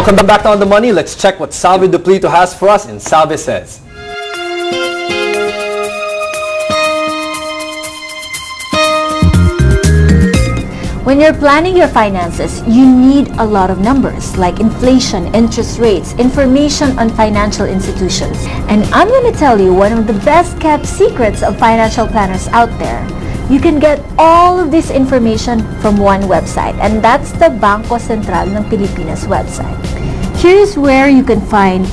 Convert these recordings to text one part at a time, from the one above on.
Welcome back to On the Money. Let's check what Salve Duplito has for us in Salve Says. When you're planning your finances, you need a lot of numbers like inflation, interest rates, information on financial institutions. And I'm going to tell you one of the best kept secrets of financial planners out there. You can get all of this information from one website, and that's the Bangko Sentral ng Pilipinas website. Here's where you can find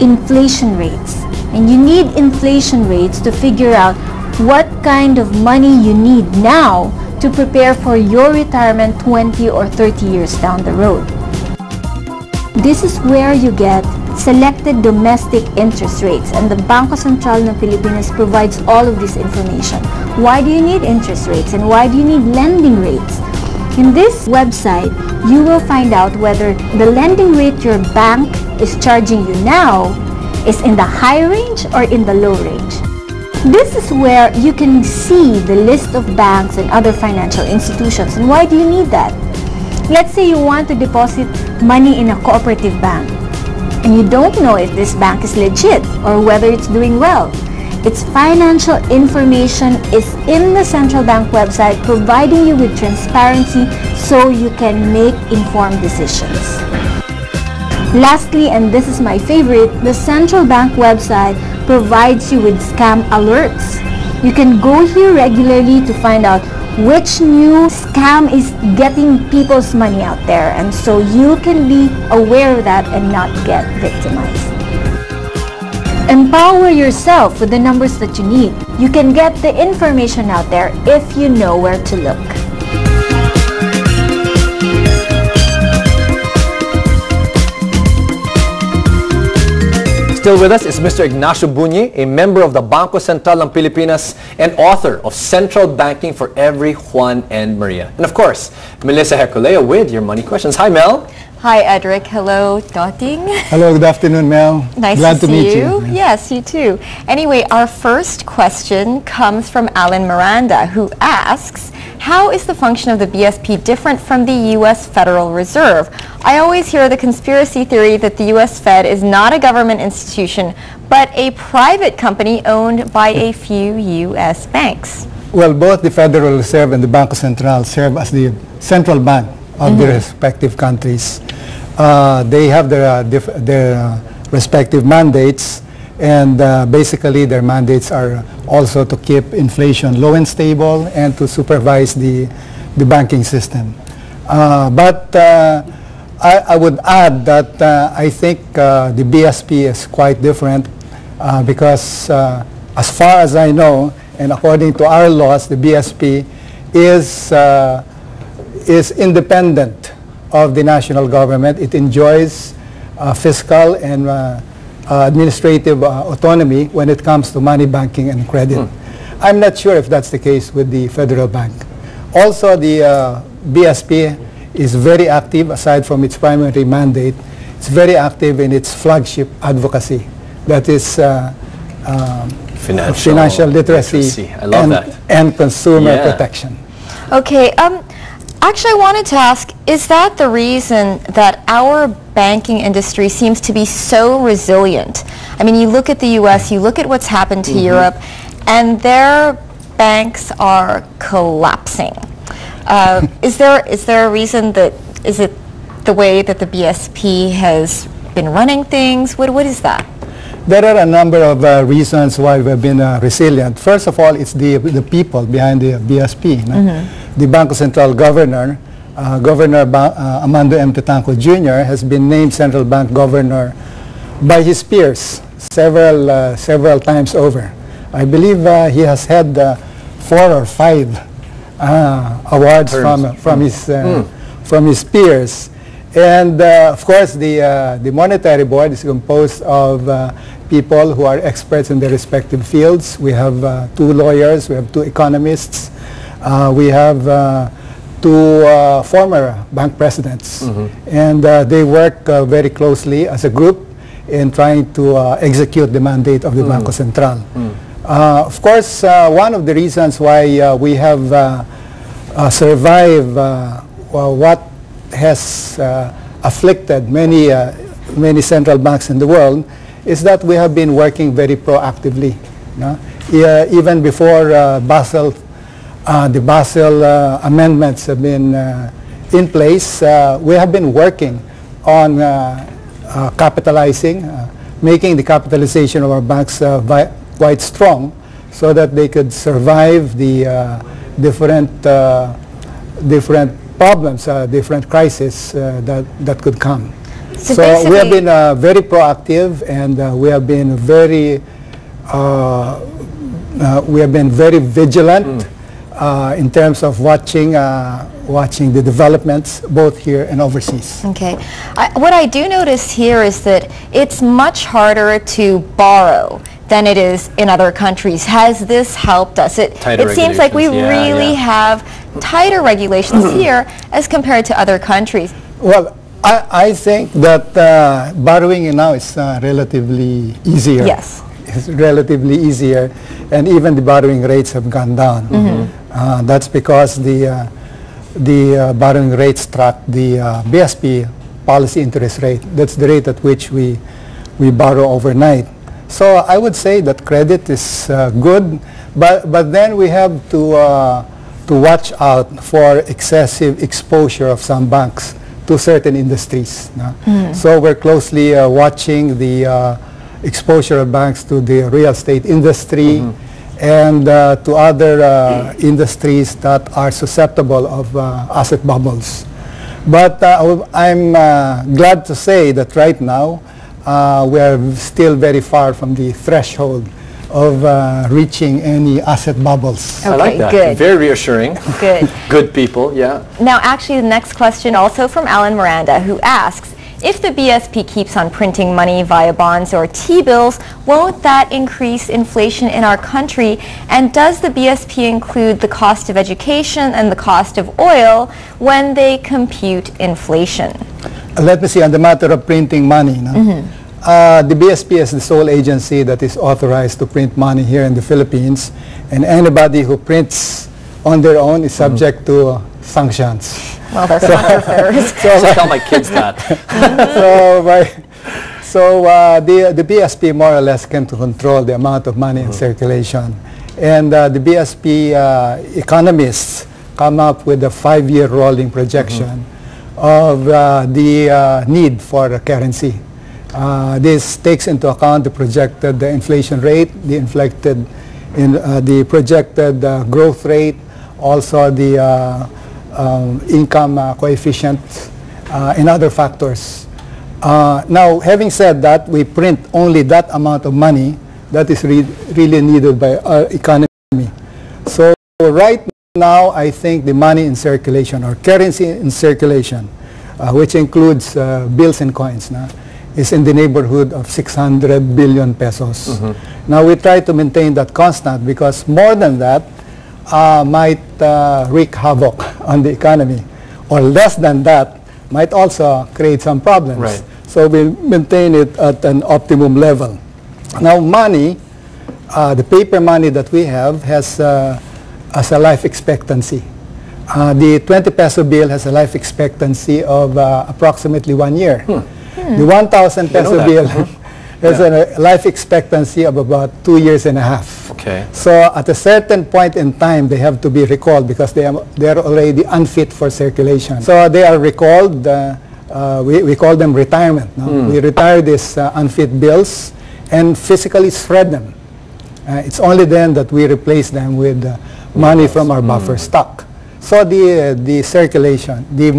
inflation rates. And you need inflation rates to figure out what kind of money you need now to prepare for your retirement 20 or 30 years down the road. This is where you get selected domestic interest rates, and the Bangko Sentral ng Pilipinas provides all of this information. Why do you need interest rates and why do you need lending rates? In this website, you will find out whether the lending rate your bank is charging you now is in the high range or in the low range. This is where you can see the list of banks and other financial institutions. And why do you need that? Let's say you want to deposit money in a cooperative bank and you don't know if this bank is legit or whether it's doing well. Its financial information is in the central bank website, providing you with transparency so you can make informed decisions. Lastly, and this is my favorite, the central bank website provides you with scam alerts. You can go here regularly to find out which new scam is getting people's money out there, and so you can be aware of that and not get victimized. Empower yourself with the numbers that you need. You can get the information out there if you know where to look. Still with us is Mr. Ignacio Bunye, a member of the Bangko Sentral ng Pilipinas and author of Central Banking for Every Juan and Maria. And of course, Melissa Jecolea with your money questions. Hi, Mel. Hi, Edric. Hello, Dotting. Hello, good afternoon, Mel. Nice Glad to meet see you. Yes, you too. Anyway, our first question comes from Alan Miranda, who asks, how is the function of the BSP different from the U.S. Federal Reserve? I always hear the conspiracy theory that the U.S. Fed is not a government institution, but a private company owned by a few U.S. banks. Well, both the Federal Reserve and the Bangko Sentral serve as the central bank of the respective countries. They have their respective mandates, and basically their mandates are also to keep inflation low and stable and to supervise the banking system. But I would add that I think the BSP is quite different because as far as I know, and according to our laws, the BSP is independent of the national government. It enjoys fiscal and administrative autonomy when it comes to money banking and credit. I'm not sure if that's the case with the federal bank. Also, the BSP is very active, aside from its primary mandate, it's very active in its flagship advocacy. That is financial literacy I love that. And consumer protection. Okay, actually I wanted to ask, is that the reason that our banking industry seems to be so resilient? I mean, you look at the US, you look at what's happened to Europe, and their banks are collapsing. Is there a reason that, is it the way that the BSP has been running things? What is that? There are a number of reasons why we've been resilient. First of all, it's the people behind the BSP. The Bangko Sentral governor, Governor Armando M. Tutanco Jr. has been named central bank governor by his peers several times over. I believe he has had 4 or 5 awards from his peers. And of course, the monetary board is composed of people who are experts in their respective fields. We have 2 lawyers, we have 2 economists, we have 2 former bank presidents, and they work very closely as a group in trying to execute the mandate of the Bangko Sentral. Of course, one of the reasons why we have survived what has afflicted many central banks in the world is that we have been working very proactively. Even before the Basel amendments have been in place, we have been working on capitalizing, making the capitalization of our banks quite strong so that they could survive the different problems, different crises that could come. So we have been very proactive, and we have been very vigilant in terms of watching the developments both here and overseas. Okay. What I do notice here is that it's much harder to borrow than it is in other countries. Has this helped us? It seems like we really have tighter regulations here as compared to other countries. Well, I think that borrowing now is relatively easier. Yes. It's relatively easier, and even the borrowing rates have gone down. That's because the borrowing rates track the BSP policy interest rate. That's the rate at which we borrow overnight. So I would say that credit is good, but then we have to watch out for excessive exposure of some banks to certain industries. So we're closely watching the exposure of banks to the real estate industry and to other industries that are susceptible of asset bubbles. But I'm glad to say that right now we are still very far from the threshold of reaching any asset bubbles. Okay, I like that. Good. Very reassuring. Good. Good people, yeah. Now, actually, the next question also from Alan Miranda, who asks, if the BSP keeps on printing money via bonds or T-bills, won't that increase inflation in our country? And does the BSP include the cost of education and the cost of oil when they compute inflation? Let me see, on the matter of printing money. The BSP is the sole agency that is authorized to print money here in the Philippines, and anybody who prints on their own is subject to sanctions. Well, that's counterfeiters. So tell my kids that. The BSP more or less can control the amount of money in circulation, and the BSP economists come up with a 5-year rolling projection of the need for a currency. This takes into account the projected inflation rate, the projected growth rate, also the income coefficient, and other factors. Now, having said that, we print only that amount of money that is really needed by our economy. So right now, I think the money in circulation, or currency in circulation, which includes bills and coins, is in the neighborhood of 600 billion pesos. Now, we try to maintain that constant because more than that might wreak havoc on the economy, or less than that might also create some problems. Right. So we maintain it at an optimum level. Now, money, the paper money that we have has a life expectancy. The 20 peso bill has a life expectancy of approximately 1 year. The 1,000 peso bill has a life expectancy of about 2 years and a half. Okay. So at a certain point in time, they have to be recalled because they are already unfit for circulation. So they are recalled. We call them retirement. We retire these unfit bills and physically shred them. It's only then that we replace them with money from our buffer stock. So the circulation, the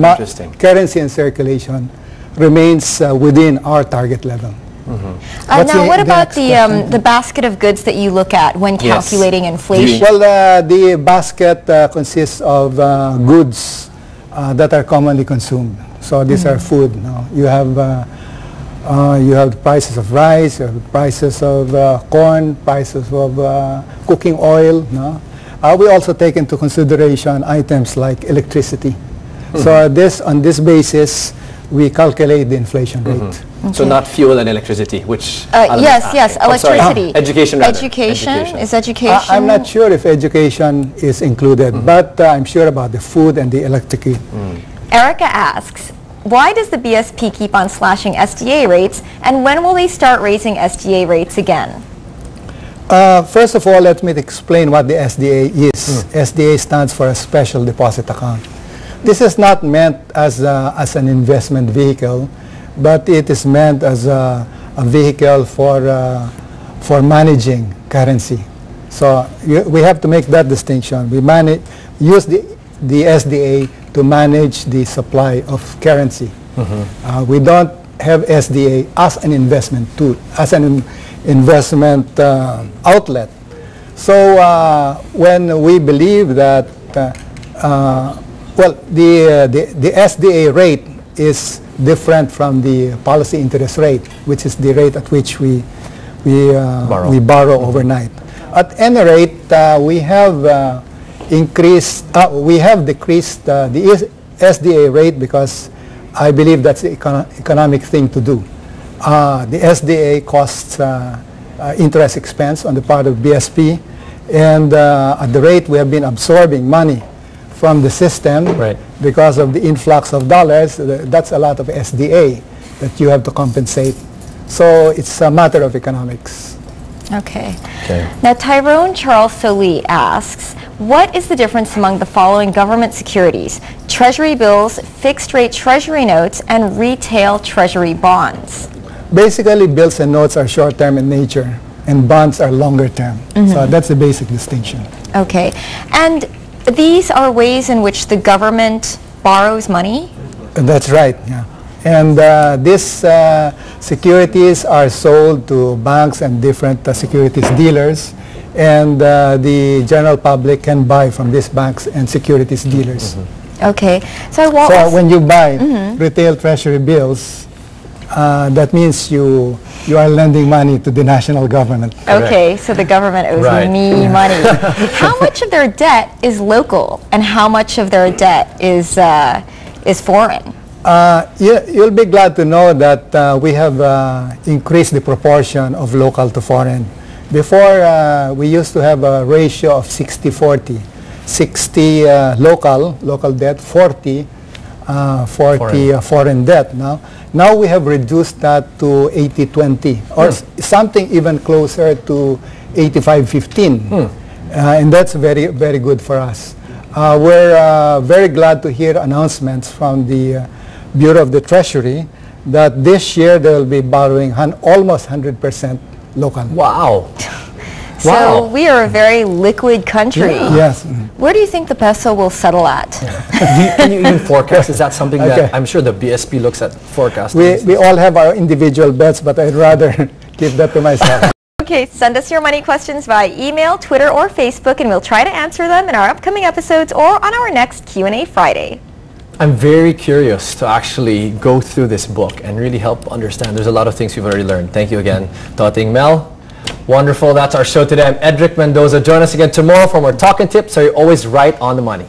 currency in circulation remains within our target level. Now, what about the basket of goods that you look at when calculating inflation? Well, the basket consists of goods that are commonly consumed. So these are food. You have the prices of rice, you have the prices of corn, prices of cooking oil. We also take into consideration items like electricity. So on this basis, we calculate the inflation rate. So not fuel and electricity, which... yes, electricity. Education, rather. Education? Is education? I'm not sure if education is included, but I'm sure about the food and the electricity. Erica asks, why does the BSP keep on slashing SDA rates, and when will they start raising SDA rates again? First of all, let me explain what the SDA is. SDA stands for a Special Deposit Account. This is not meant as an investment vehicle, but it is meant as a vehicle for managing currency. So we have to make that distinction. We use the SDA to manage the supply of currency. We don't have SDA as an investment tool, as an investment outlet. So when we believe that, well, the SDA rate is different from the policy interest rate, which is the rate at which we borrow overnight. At any rate, we have decreased the SDA rate because I believe that's the economic thing to do. The SDA costs interest expense on the part of BSP, and at the rate we have been absorbing money from the system because of the influx of dollars, that's a lot of SDA that you have to compensate. So it's a matter of economics. Okay. Now Tyrone Charles Solie asks, what is the difference among the following government securities: treasury bills, fixed rate treasury notes, and retail treasury bonds? Basically, bills and notes are short-term in nature, and bonds are longer-term. So that's the basic distinction. Okay. And these are ways in which the government borrows money? That's right, yeah. And these securities are sold to banks and different securities dealers, and the general public can buy from these banks and securities dealers. Okay. So when you buy retail treasury bills, that means you are lending money to the national government. Okay, so the government owes me money. How much of their debt is local, and how much of their debt is foreign? You'll be glad to know that we have increased the proportion of local to foreign. Before, we used to have a ratio of 60-40. 60 local debt, 40 foreign debt. Now we have reduced that to 80-20, or something even closer to 85-15. And that's very, very good for us. We're very glad to hear announcements from the Bureau of the Treasury that this year they will be borrowing almost 100% local. Wow. So we are a very liquid country. Yes. Where do you think the peso will settle at? Can you even forecast? Is that something that I'm sure the BSP looks at forecasting? We all have our individual bets, but I'd rather keep that to myself. Okay, send us your money questions via email, Twitter, or Facebook, and we'll try to answer them in our upcoming episodes or on our next Q&A Friday. I'm very curious to actually go through this book and really help understand. There's a lot of things we've already learned. Thank you again, Toting Mel. Wonderful. That's our show today. I'm Edric Mendoza. Join us again tomorrow for more talking tips so you're always right on the money.